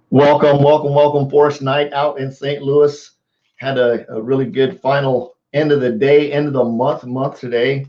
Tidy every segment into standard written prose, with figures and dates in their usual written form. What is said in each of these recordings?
Welcome. Forest night out in St. Louis. Had a really good final end of the day, end of the month today.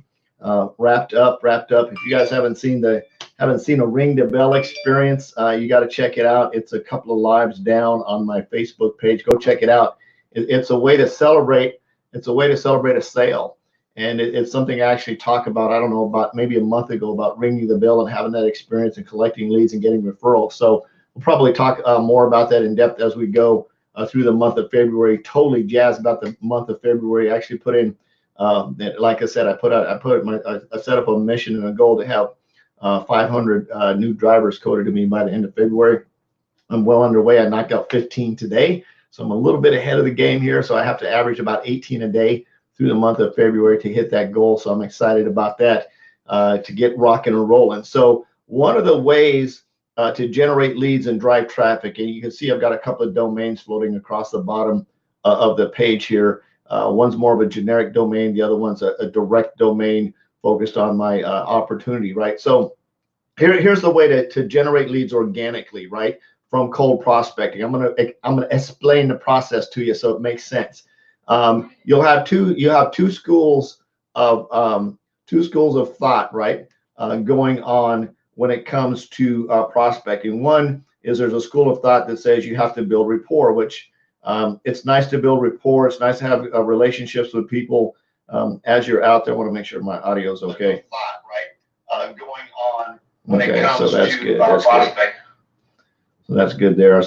Wrapped up. If you guys haven't seen a ring the bell experience, you got to check it out. It's a couple of lives down on my Facebook page. Go check it out. It's a way to celebrate. It's a way to celebrate a sale, and it's something I actually talk about. I don't know, about maybe a month ago, about ringing the bell and having that experience and collecting leads and getting referrals. So we'll probably talk more about that in depth as we go through the month of February. Totally jazzed about the month of February. I actually put in, like I said, I set up a mission and a goal to have 500 new drivers coded to me by the end of February. I'm well underway. I knocked out 15 today, so I'm a little bit ahead of the game here. So I have to average about 18 a day through the month of February to hit that goal. So I'm excited about that, to get rocking and rolling. So one of the ways to generate leads and drive traffic, and you can see I've got a couple of domains floating across the bottom of the page here. One's more of a generic domain, the other one's a direct domain focused on my opportunity, right? So here's the way to generate leads organically, right, from cold prospecting. I'm gonna explain the process to you so it makes sense. You have two schools of thought, right, going on when it comes to prospecting. One is there's a school of thought that says you have to build rapport, which it's nice to build rapport. It's nice to have relationships with people as you're out there. I want to make sure my audio is okay. Thought, right, going on when it comes so that's to good. Prospecting. So that's good there. I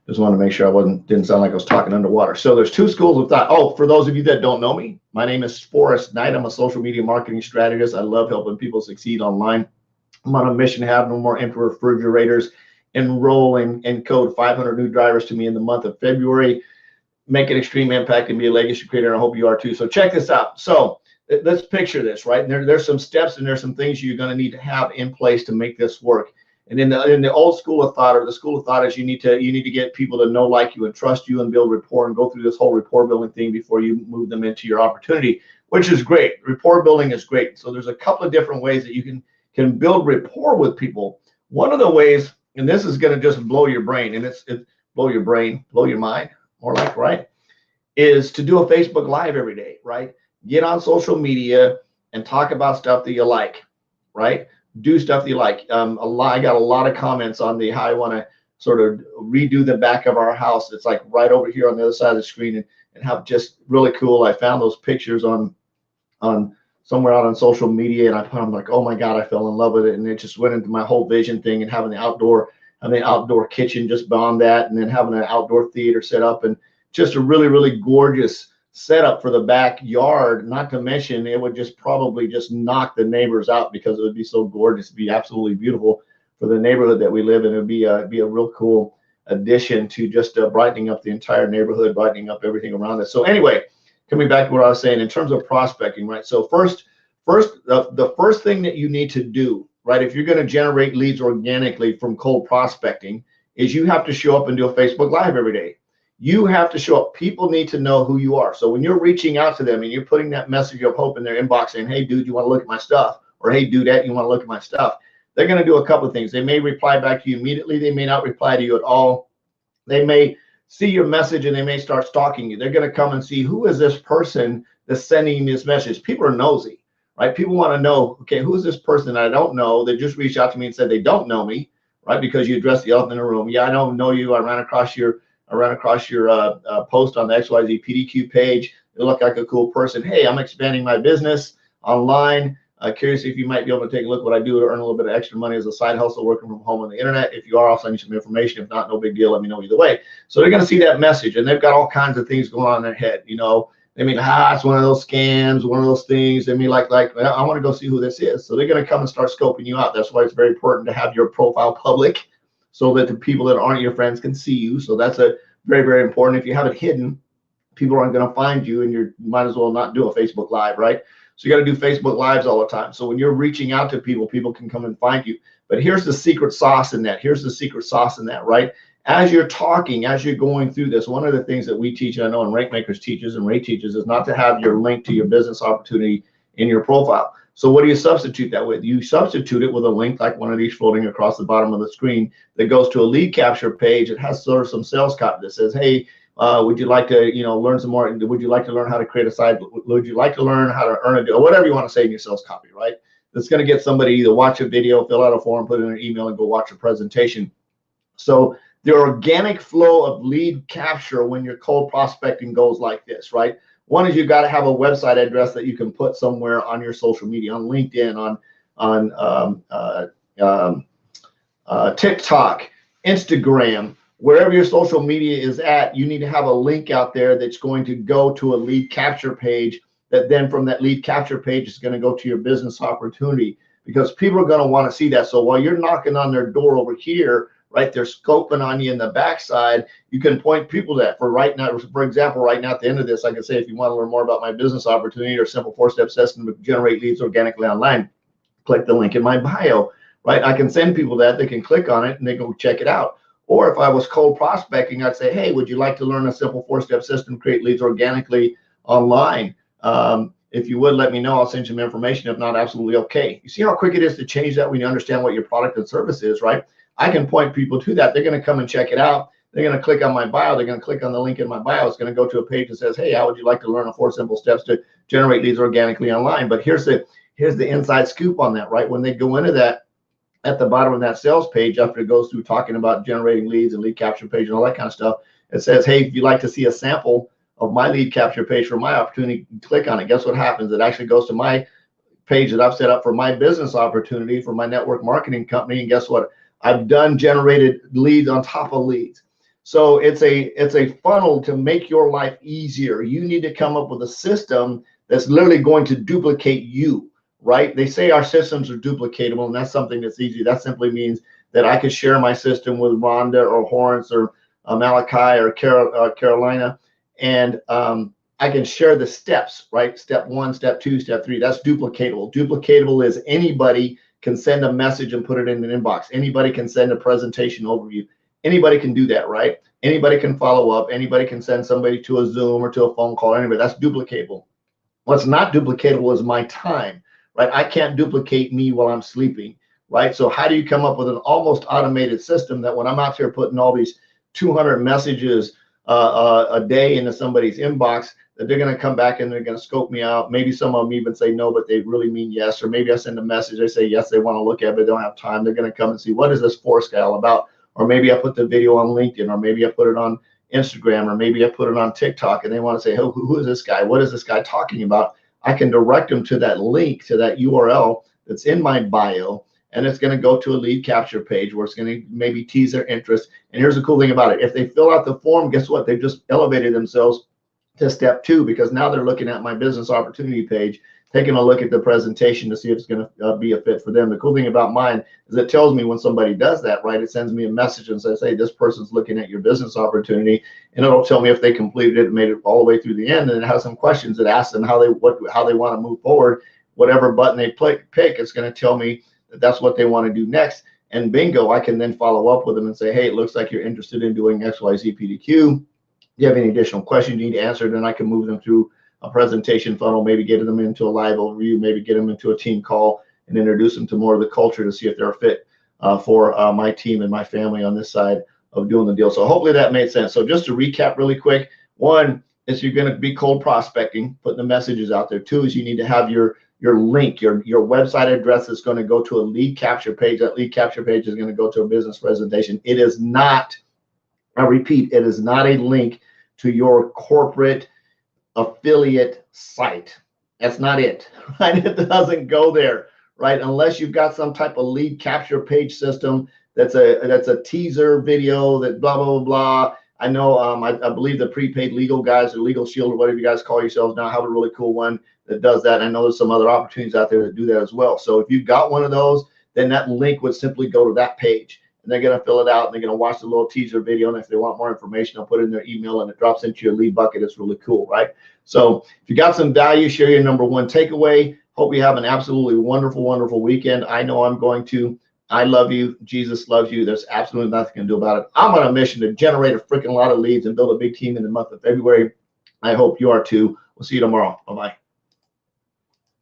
just want to make sure didn't sound like I was talking underwater. So there's two schools of thought. Oh, for those of you that don't know me, my name is Forrest Knight. I'm a social media marketing strategist. I love helping people succeed online. I'm on a mission to have no more empty refrigerators. Enroll and code 500 new drivers to me in the month of February. Make an extreme impact and be a legacy creator. And I hope you are too. So check this out. So let's picture this, right? There's some steps and there's some things you're going to need to have in place to make this work. And in the old school of thought, or the school of thought, is you need to get people to know, like you, and trust you, and build rapport, and go through this whole rapport building thing before you move them into your opportunity, which is great. Rapport building is great. So there's a couple of different ways that you can build rapport with people. One of the ways, and this is going to just blow your brain, and it's blow your brain, blow your mind, more like, right, is to do a Facebook Live every day, right? Get on social media and talk about stuff that you like, right? Do stuff that you like. I got a lot of comments on how I want to sort of redo the back of our house. It's like right over here on the other side of the screen, and how just really cool. I found those pictures on somewhere out on social media, and I'm like, oh my God, I fell in love with it. And it just went into my whole vision thing, and having the outdoor kitchen just beyond that, and then having an outdoor theater set up, and just a really, really gorgeous setup for the backyard. Not to mention, it would just probably just knock the neighbors out, because it would be so gorgeous. It'd be absolutely beautiful for the neighborhood that we live in. It'd be a real cool addition to just brightening up the entire neighborhood, brightening up everything around us. So anyway, coming back to what I was saying in terms of prospecting, right? So the first thing that you need to do, right, if you're going to generate leads organically from cold prospecting, is you have to show up and do a Facebook Live every day. You have to show up. People need to know who you are. So when you're reaching out to them and you're putting that message of hope in their inbox saying, hey, dude, you want to look at my stuff? Or hey, dude, you want to look at my stuff? They're going to do a couple of things. They may reply back to you immediately. They may not reply to you at all. They may see your message and they may start stalking you. They're going to come and see, who is this person that's sending this message? People are nosy, right? People want to know, okay, who is this person that I don't know that just reached out to me and said they don't know me, right? Because you addressed the elephant in the room. Yeah, I don't know you. I ran across your post on the XYZ PDQ page. You look like a cool person. Hey, I'm expanding my business online. Curious if you might be able to take a look at what I do to earn a little bit of extra money as a side hustle working from home on the internet. If you are, I'll send you some information. If not, no big deal. Let me know either way. So they're going to see that message, and they've got all kinds of things going on in their head. You know, they mean, it's one of those scams, one of those things. They mean, like, well, I want to go see who this is. So they're going to come and start scoping you out. That's why it's very important to have your profile public, so that the people that aren't your friends can see you. So that's a very, very important. If you have it hidden, people aren't going to find you, and you might as well not do a Facebook Live, right? So you got to do Facebook Lives all the time. So when you're reaching out to people, people can come and find you. But here's the secret sauce in that. Here's the secret sauce in that, right? As you're talking, as you're going through this, one of the things that we teach, and I know and Rank Makers teaches and Ray teaches, is not to have your link to your business opportunity in your profile. So what do you substitute that with? You substitute it with a link like one of these floating across the bottom of the screen that goes to a lead capture page. It has sort of some sales copy that says, hey, would you like to, learn some more? Would you like to learn how to create a site? Would you like to learn how to earn a deal? Whatever you want to say in your sales copy, right? That's going to get somebody to either watch a video, fill out a form, put in an email, and go watch a presentation. So the organic flow of lead capture when you're cold prospecting goes like this, right? One is you've got to have a website address that you can put somewhere on your social media, on LinkedIn, on TikTok, Instagram, wherever your social media is at. You need to have a link out there that's going to go to a lead capture page, that then from that lead capture page is going to go to your business opportunity, because people are going to want to see that. So while you're knocking on their door over here, right, they're scoping on you in the backside, you can point people to that. For right now, for example, right now at the end of this, I can say, if you want to learn more about my business opportunity or simple 4-step system to generate leads organically online, click the link in my bio, right? I can send people that, they can click on it and they can check it out. Or if I was cold prospecting, I'd say, hey, would you like to learn a simple 4-step system to create leads organically online? If you would, let me know. I'll send you some information. If not, absolutely okay. You see how quick it is to change that when you understand what your product and service is, right? I can point people to that. They're going to come and check it out. They're going to click on my bio. They're going to click on the link in my bio. It's going to go to a page that says, hey, how would you like to learn 4 simple steps to generate leads organically online? But here's the inside scoop on that, right? When they go into that, at the bottom of that sales page, after it goes through talking about generating leads and lead capture page and all that kind of stuff, it says, hey, if you'd like to see a sample of my lead capture page for my opportunity, click on it. Guess what happens? It actually goes to my page that I've set up for my business opportunity for my network marketing company. And guess what? I've done generated leads on top of leads. So it's a funnel to make your life easier. You need to come up with a system that's literally going to duplicate you, right? They say our systems are duplicatable, and that's something that's easy. That simply means that I could share my system with Rhonda or Horace or Malachi or Carolina, and I can share the steps, right? Step 1, step 2, step 3. That's duplicatable. Duplicatable is anybody can send a message and put it in an inbox. Anybody can send a presentation overview. Anybody can do that, right? Anybody can follow up. Anybody can send somebody to a Zoom or to a phone call. Anybody. That's duplicatable. What's not duplicatable is my time, right? I can't duplicate me while I'm sleeping, right? So how do you come up with an almost automated system that when I'm out here putting all these 200 messages a day into somebody's inbox, that they're going to come back and they're going to scope me out? Maybe some of them even say no, but they really mean yes. Or maybe I send a message, they say yes, they want to look at it, but they don't have time. They're going to come and see, what is this force guy all about? Or maybe I put the video on LinkedIn, or maybe I put it on Instagram, or maybe I put it on TikTok, and they want to say, oh, who is this guy? What is this guy talking about? I can direct them to that link, to that URL that's in my bio, and it's going to go to a lead capture page where it's going to maybe tease their interest. And here's the cool thing about it. If they fill out the form, guess what? They've just elevated themselves to step 2, because now they're looking at my business opportunity page, taking a look at the presentation to see if it's going to be a fit for them. The cool thing about mine is it tells me when somebody does that, right? It sends me a message and says, hey, this person's looking at your business opportunity, and it'll tell me if they completed it and made it all the way through the end. And it has some questions that ask them how they want to move forward. Whatever button they pick, it's going to tell me that that's what they want to do next. And bingo, I can then follow up with them and say, hey, it looks like you're interested in doing XYZ PDQ. Do you have any additional questions you need answered? Then I can move them through a presentation funnel, maybe get them into a live overview, maybe get them into a team call, and introduce them to more of the culture to see if they're a fit for my team and my family on this side of doing the deal. So hopefully that made sense. So just to recap really quick, 1 is you're going to be cold prospecting, putting the messages out there. 2 is you need to have your link, your website address is going to go to a lead capture page. That lead capture page is going to go to a business presentation. It is not, I repeat, it is not a link to your corporate affiliate site. That's not it, right? It doesn't go there, right? Unless you've got some type of lead capture page system that's a teaser video that blah, blah, blah, blah. I know, I believe the prepaid legal guys, or Legal Shield, or whatever you guys call yourselves now, have a really cool one that does that. I know there's some other opportunities out there that do that as well. So if you've got one of those, then that link would simply go to that page. And they're going to fill it out, and they're going to watch the little teaser video. And if they want more information, they'll put it in their email, and it drops into your lead bucket. It's really cool, right? So if you got some value, share your number 1 takeaway. Hope you have an absolutely wonderful, wonderful weekend. I know I'm going to. I love you. Jesus loves you. There's absolutely nothing you can do about it. I'm on a mission to generate a freaking lot of leads and build a big team in the month of February. I hope you are too. We'll see you tomorrow. Bye-bye.